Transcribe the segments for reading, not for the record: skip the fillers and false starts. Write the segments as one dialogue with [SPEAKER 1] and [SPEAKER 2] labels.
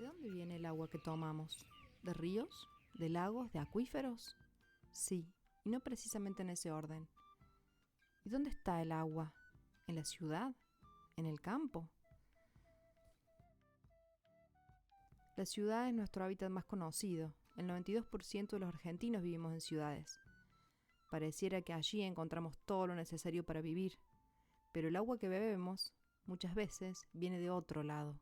[SPEAKER 1] ¿De dónde viene el agua que tomamos? ¿De ríos? ¿De lagos? ¿De acuíferos? Sí, y no precisamente en ese orden. ¿Y dónde está el agua? ¿En la ciudad? ¿En el campo? La ciudad es nuestro hábitat más conocido. El 92% de los argentinos vivimos en ciudades. Pareciera que allí encontramos todo lo necesario para vivir, pero el agua que bebemos muchas veces viene de otro lado.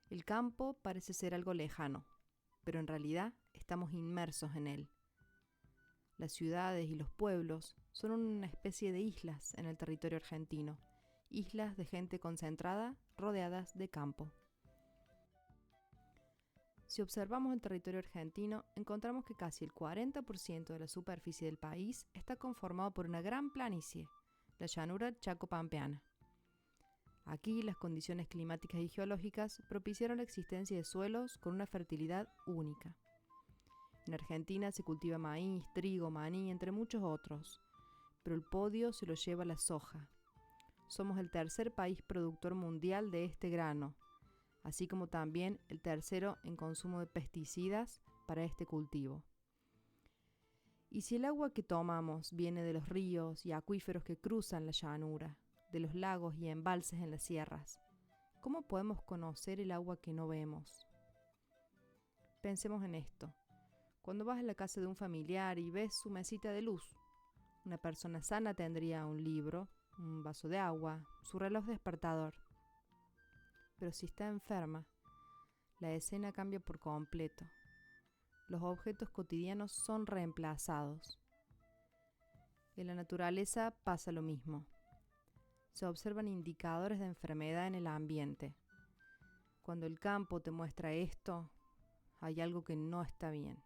[SPEAKER 1] El campo parece ser algo lejano, pero en realidad estamos inmersos en él. Las ciudades y los pueblos son una especie de islas en el territorio argentino, islas de gente concentrada rodeadas de campo. Si observamos el territorio argentino, encontramos que casi el 40% de la superficie del país está conformado por una gran planicie, la llanura chaco-pampeana. Aquí las condiciones climáticas y geológicas propiciaron la existencia de suelos con una fertilidad única. En Argentina se cultiva maíz, trigo, maní, entre muchos otros, pero el podio se lo lleva la soja. Somos el tercer país productor mundial de este grano, así como también el tercero en consumo de pesticidas para este cultivo. Y si el agua que tomamos viene de los ríos y acuíferos que cruzan la llanura, de los lagos y embalses en las sierras, ¿cómo podemos conocer el agua que no vemos? Pensemos en esto. Cuando vas a la casa de un familiar y ves su mesita de luz, una persona sana tendría un libro, un vaso de agua, su reloj despertador. Pero si está enferma, la escena cambia por completo. Los objetos cotidianos son reemplazados. En la naturaleza pasa lo mismo. Se observan indicadores de enfermedad en el ambiente. Cuando el campo te muestra esto, hay algo que no está bien.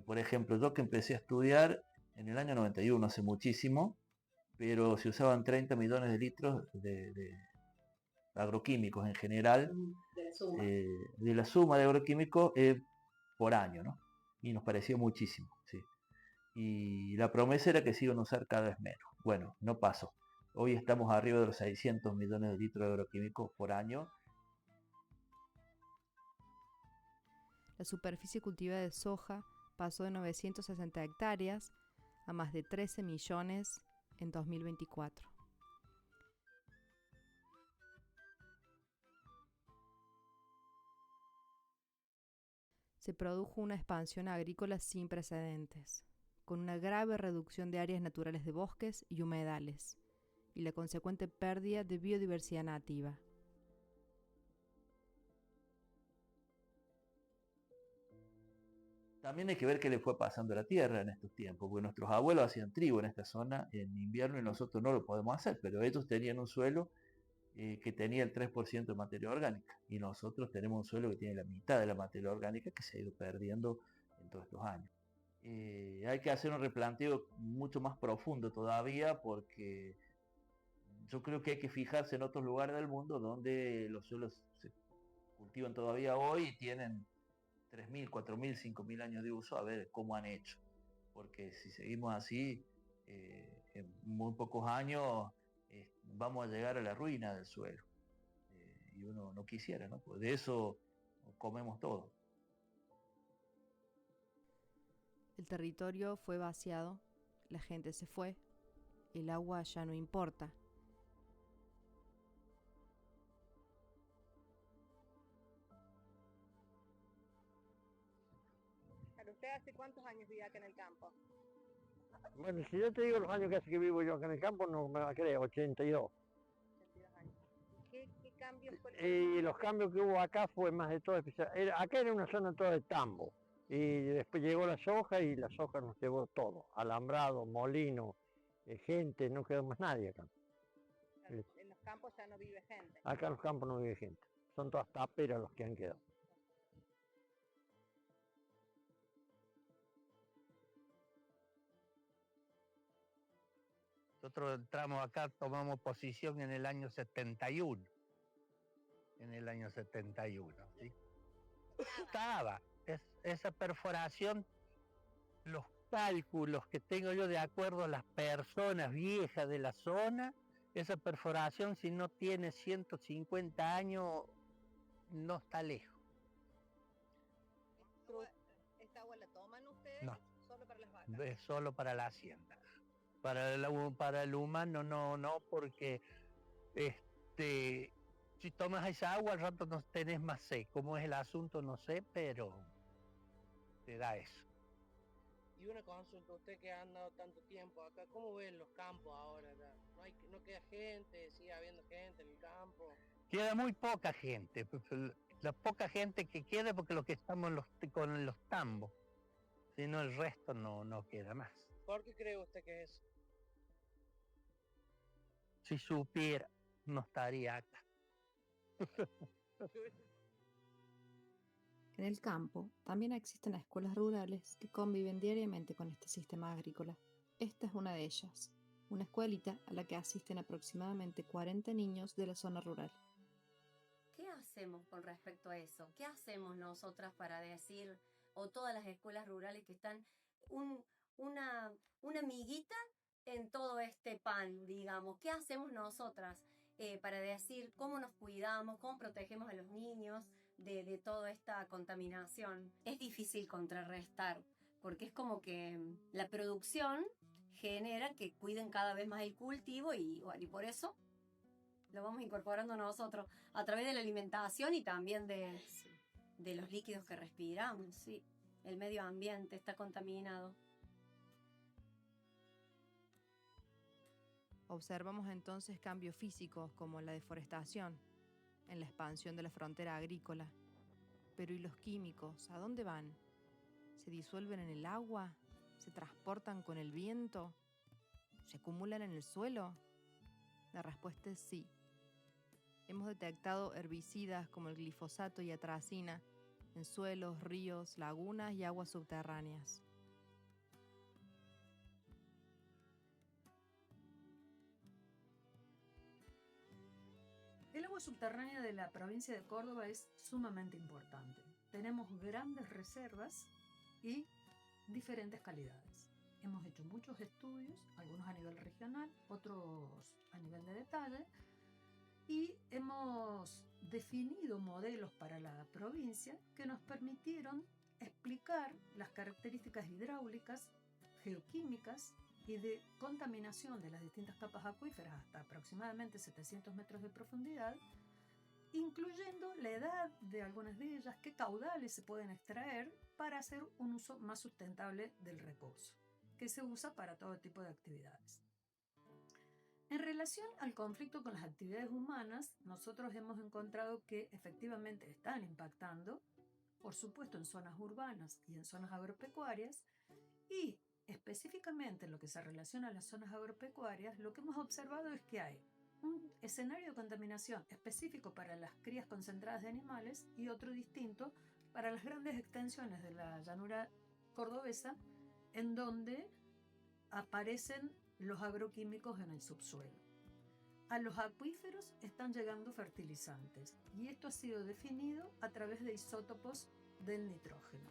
[SPEAKER 2] Por ejemplo, yo que empecé a estudiar en el año 91, hace muchísimo, pero se usaban 30 millones de litros de agroquímicos en general, de la suma de agroquímicos por año, ¿no? Y nos parecía muchísimo, sí. Y la promesa era que se iban a usar cada vez menos. Bueno, no pasó. Hoy estamos arriba de los 600 millones de litros de agroquímicos por año.
[SPEAKER 1] La superficie cultivada de soja pasó de 960 hectáreas a más de 13 millones en 2024. Se produjo una expansión agrícola sin precedentes, con una grave reducción de áreas naturales de bosques y humedales, y la consecuente pérdida de biodiversidad nativa.
[SPEAKER 2] También hay que ver qué le fue pasando a la tierra en estos tiempos, porque nuestros abuelos hacían trigo en esta zona en invierno y nosotros no lo podemos hacer, pero ellos tenían un suelo que tenía el 3% de materia orgánica y nosotros tenemos un suelo que tiene la mitad de la materia orgánica que se ha ido perdiendo en todos estos años. Hay que hacer un replanteo mucho más profundo todavía porque yo creo que hay que fijarse en otros lugares del mundo donde los suelos se cultivan todavía hoy y tienen 3.000, 4.000, 5.000 años de uso, a ver cómo han hecho. Porque si seguimos así, en muy pocos años vamos a llegar a la ruina del suelo. Y uno no quisiera, ¿no? Pues de eso comemos todo.
[SPEAKER 1] El territorio fue vaciado, la gente se fue, el agua ya no importa.
[SPEAKER 3] ¿Usted hace cuántos años vive acá en el campo?
[SPEAKER 4] Bueno, si yo te digo los años que hace que vivo yo acá en el campo, no me va a creer, 82.
[SPEAKER 3] 82 años. ¿Qué cambios fue?
[SPEAKER 4] Y los cambios que hubo acá fue más de todo especial. Acá era una zona toda de tambo. Y después llegó la soja y la soja nos llevó todo. Alambrado, molino, gente, no quedó más nadie acá.
[SPEAKER 3] En los campos ya no vive gente.
[SPEAKER 4] Acá en los campos no vive gente. Son todas taperas los que han quedado.
[SPEAKER 5] Nosotros entramos acá, tomamos posición en el año 71. En el año 71, ¿sí? Estaba. Esa perforación, los cálculos que tengo yo de acuerdo a las personas viejas de la zona, esa perforación si no tiene 150 años no está lejos.
[SPEAKER 3] ¿Esta agua la toman ustedes?
[SPEAKER 5] No.
[SPEAKER 3] Solo para las vacas.
[SPEAKER 5] Es solo para la hacienda. Para el humano no, porque si tomas esa agua al rato no tenés más sed. ¿Cómo es el asunto? No sé, pero te da eso.
[SPEAKER 6] Y una consulta, usted que ha andado tanto tiempo acá, ¿cómo ven los campos ahora? No queda gente, sigue habiendo gente en el campo.
[SPEAKER 5] Queda muy poca gente. La poca gente que queda porque los que estamos con los tambos. Si no, el resto no queda más.
[SPEAKER 6] ¿Por qué cree usted que es eso?
[SPEAKER 5] Si supiera, no estaría acá.
[SPEAKER 1] En el campo también existen escuelas rurales que conviven diariamente con este sistema agrícola. Esta es una de ellas, una escuelita a la que asisten aproximadamente 40 niños de la zona rural.
[SPEAKER 7] ¿Qué hacemos con respecto a eso? ¿Qué hacemos nosotras para decir, o todas las escuelas rurales que están, una miguita en todo este pan, digamos? ¿Qué hacemos nosotras para decir cómo nos cuidamos, cómo protegemos a los niños de toda esta contaminación? Es difícil contrarrestar, porque es como que la producción genera que cuiden cada vez más el cultivo y por eso lo vamos incorporando nosotros a través de la alimentación y también de los líquidos que respiramos. Sí, el medio ambiente está contaminado.
[SPEAKER 1] Observamos entonces cambios físicos como la deforestación, en la expansión de la frontera agrícola. Pero ¿y los químicos? ¿A dónde van? ¿Se disuelven en el agua? ¿Se transportan con el viento? ¿Se acumulan en el suelo? La respuesta es sí. Hemos detectado herbicidas como el glifosato y atracina en suelos, ríos, lagunas y aguas subterráneas.
[SPEAKER 8] El agua subterránea de la provincia de Córdoba es sumamente importante. Tenemos grandes reservas y diferentes calidades. Hemos hecho muchos estudios, algunos a nivel regional, otros a nivel de detalle, y hemos definido modelos para la provincia que nos permitieron explicar las características hidráulicas, geoquímicas y de contaminación de las distintas capas acuíferas hasta aproximadamente 700 metros de profundidad, incluyendo la edad de algunas de ellas, qué caudales se pueden extraer para hacer un uso más sustentable del recurso, que se usa para todo tipo de actividades. En relación al conflicto con las actividades humanas, nosotros hemos encontrado que efectivamente están impactando, por supuesto en zonas urbanas y en zonas agropecuarias, y específicamente en lo que se relaciona a las zonas agropecuarias, lo que hemos observado es que hay un escenario de contaminación específico para las crías concentradas de animales y otro distinto para las grandes extensiones de la llanura cordobesa, en donde aparecen los agroquímicos en el subsuelo. A los acuíferos están llegando fertilizantes y esto ha sido definido a través de isótopos del nitrógeno.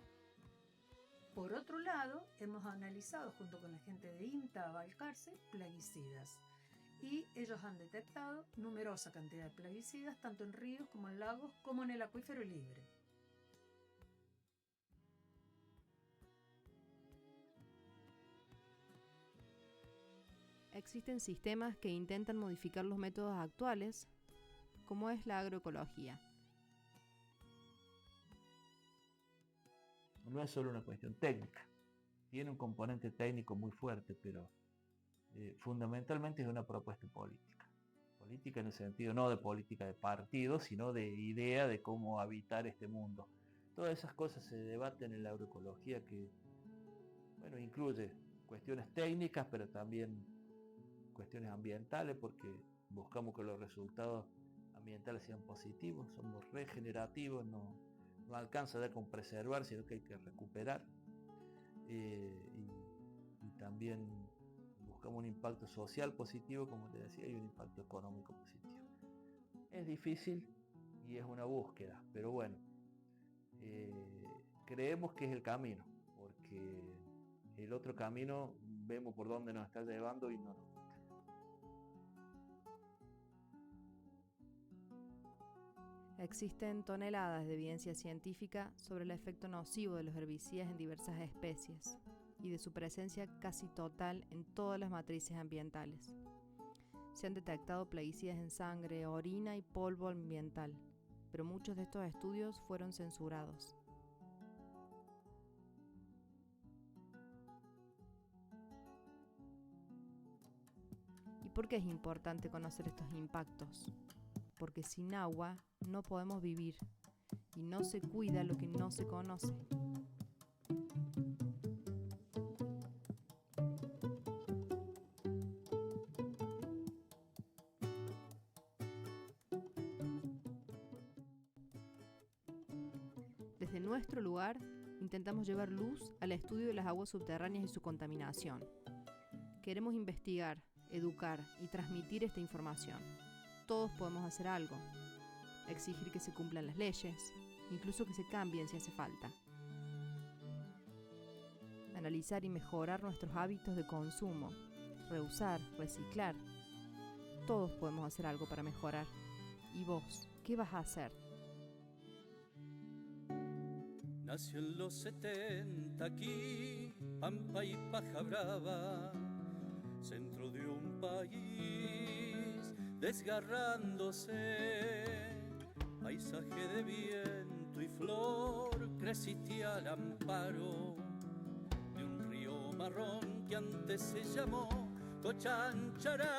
[SPEAKER 8] Por otro lado, hemos analizado junto con la gente de INTA Balcarce plaguicidas y ellos han detectado numerosa cantidad de plaguicidas tanto en ríos como en lagos como en el acuífero libre.
[SPEAKER 1] Existen sistemas que intentan modificar los métodos actuales, como es la agroecología.
[SPEAKER 2] No es solo una cuestión técnica, tiene un componente técnico muy fuerte, pero fundamentalmente es una propuesta política. Política en el sentido no de política de partido, sino de idea de cómo habitar este mundo. Todas esas cosas se debaten en la agroecología que, bueno, incluye cuestiones técnicas, pero también cuestiones ambientales, porque buscamos que los resultados ambientales sean positivos, somos regenerativos, no alcanza ya con preservar, sino que hay que recuperar, y también buscamos un impacto social positivo, como te decía, y un impacto económico positivo. Es difícil y es una búsqueda, pero bueno, creemos que es el camino, porque el otro camino vemos por dónde nos está llevando y no nos gusta.
[SPEAKER 1] Existen toneladas de evidencia científica sobre el efecto nocivo de los herbicidas en diversas especies y de su presencia casi total en todas las matrices ambientales. Se han detectado plaguicidas en sangre, orina y polvo ambiental, pero muchos de estos estudios fueron censurados. ¿Y por qué es importante conocer estos impactos? Porque sin agua no podemos vivir y no se cuida lo que no se conoce. Desde nuestro lugar, intentamos llevar luz al estudio de las aguas subterráneas y su contaminación. Queremos investigar, educar y transmitir esta información. Todos podemos hacer algo. Exigir que se cumplan las leyes, incluso que se cambien si hace falta. Analizar y mejorar nuestros hábitos de consumo, reusar, reciclar. Todos podemos hacer algo para mejorar. ¿Y vos, qué vas a hacer?
[SPEAKER 9] Nació en los 70 aquí, Pampa y Paja Brava, centro de un país desgarrándose, paisaje de viento y flor, creciste al amparo de un río marrón que antes se llamó Cochanchará.